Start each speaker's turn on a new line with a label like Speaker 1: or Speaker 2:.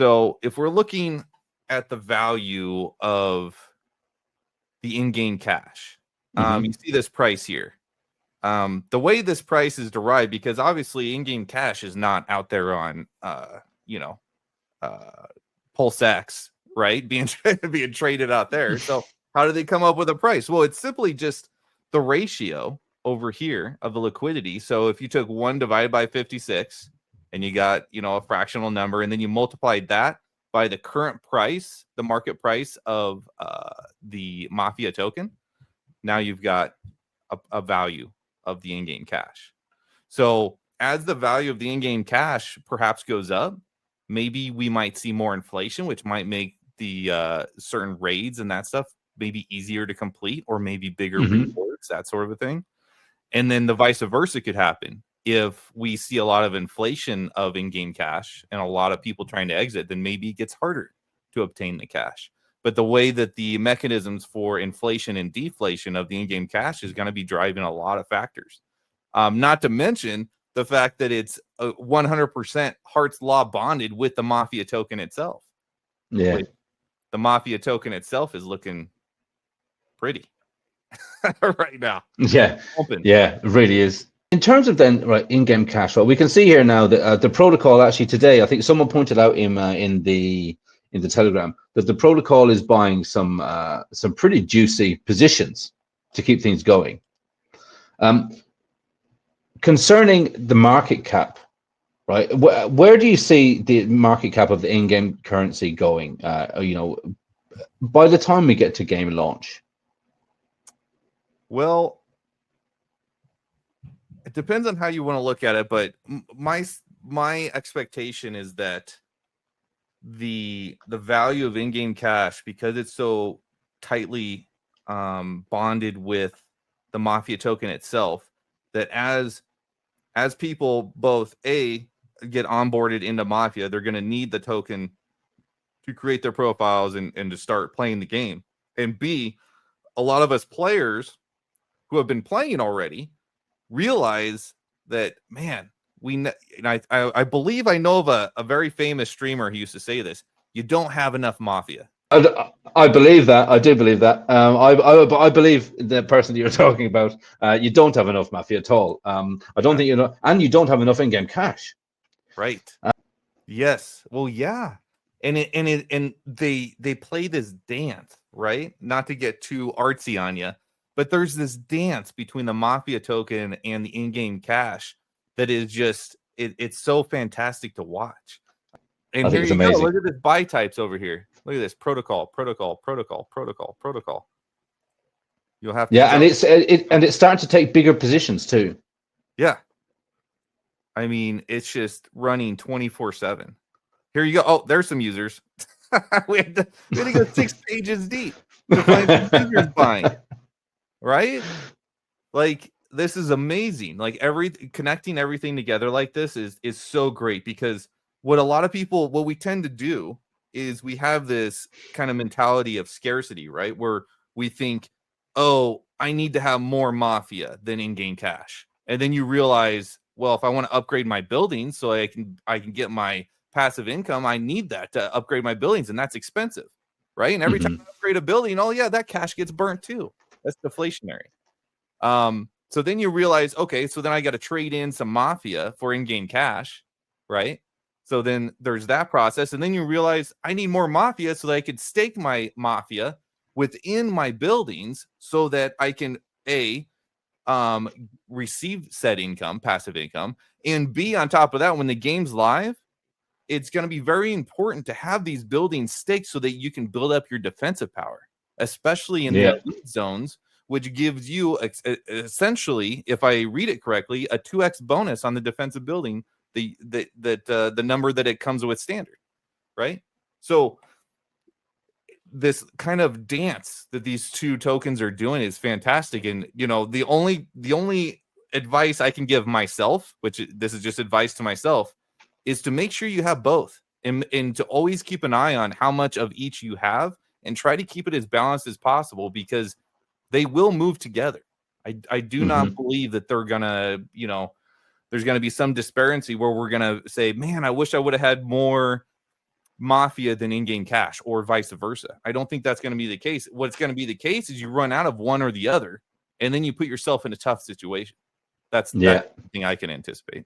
Speaker 1: So if we're looking at the value of the in-game cash, you see this price here. The way this price is derived, because obviously in-game cash is not out there on, PulseX, right? Being traded out there. So how do they come up with a price? Well, it's simply just the ratio over here of the liquidity. So if you took 1 divided by 56 and you got, a fractional number, and then you multiplied that by the current price, the market price of the Mafia token, now you've got a value of the in-game cash. So as the value of the in-game cash perhaps goes up, maybe we might see more inflation, which might make the certain raids and that stuff maybe easier to complete, or maybe bigger rewards, that sort of a thing. And then the vice versa could happen. If we see a lot of inflation of in-game cash and a lot of people trying to exit, then maybe it gets harder to obtain the cash. But the way that the mechanisms for inflation and deflation of the in-game cash is going to be driving a lot of factors. Not to mention the fact that it's 100% Hart's Law bonded with the Mafia token itself.
Speaker 2: Yeah.
Speaker 1: The Mafia token itself is looking pretty right now.
Speaker 2: Yeah.
Speaker 1: Open.
Speaker 2: Yeah, it really is. In terms of then, right, in-game cash, well, we can see here now that the protocol actually today, I think someone pointed out in the Telegram that the protocol is buying some pretty juicy positions to keep things going. Concerning the market cap, right? Where do you see the market cap of the in-game currency going? By the time we get to game launch.
Speaker 1: Well, it depends on how you want to look at it, but my expectation is that the value of in-game cash, because it's so tightly bonded with the Mafia token itself, that as people both get onboarded into Mafia, they're going to need the token to create their profiles and to start playing the game. And B, a lot of us players who have been playing already realize that, man, I believe I know of a very famous streamer who used to say this: you don't have enough Mafia.
Speaker 2: I believe that. I do believe that. I believe the person that you're talking about. You don't have enough Mafia at all. I don't think you know, and you don't have enough in-game cash.
Speaker 1: Right. Yes. Well, yeah. And they play this dance, right? Not to get too artsy on you, but there's this dance between the Mafia token and the in-game cash that is just it's so fantastic to watch. And here you go. Look at this buy types over here. Look at this protocol. You'll have to
Speaker 2: and it's starting to take bigger positions too.
Speaker 1: Yeah. I mean, it's just running 24/7. Here you go. Oh, there's some users. we had to go 6 pages deep to find some users buying. Right? Like, this is amazing. Like, connecting everything together like this is so great, because what we tend to do is we have this kind of mentality of scarcity, right? Where we think, oh, I need to have more Mafia than in-game cash. And then you realize, well, if I want to upgrade my buildings so I can get my passive income, I need that to upgrade my buildings, and that's expensive, right? And every time I upgrade a building, oh yeah, that cash gets burnt too. That's deflationary. So then you realize, okay, so then I got to trade in some Mafia for in-game cash, right? So then there's that process, and then you realize I need more Mafia so that I could stake my Mafia within my buildings so that I can receive said income, passive income, and B, on top of that, when the game's live, it's going to be very important to have these buildings staked so that you can build up your defensive power, especially in the elite zones, which gives you essentially, if I read it correctly, a 2x bonus on the defensive building, the number that it comes with standard, right? So this kind of dance that these two tokens are doing is fantastic. And the only advice I can give myself, which this is just advice to myself, is to make sure you have both, and to always keep an eye on how much of each you have, and try to keep it as balanced as possible, because they will move together. I do not believe that they're gonna, there's gonna be some disparity where we're gonna say, man, I wish I would have had more mafia than in-game cash, or vice versa. I don't think that's going to be the case. What's going to be the case is you run out of one or the other, and then you put yourself in a tough situation. That's the thing I can anticipate.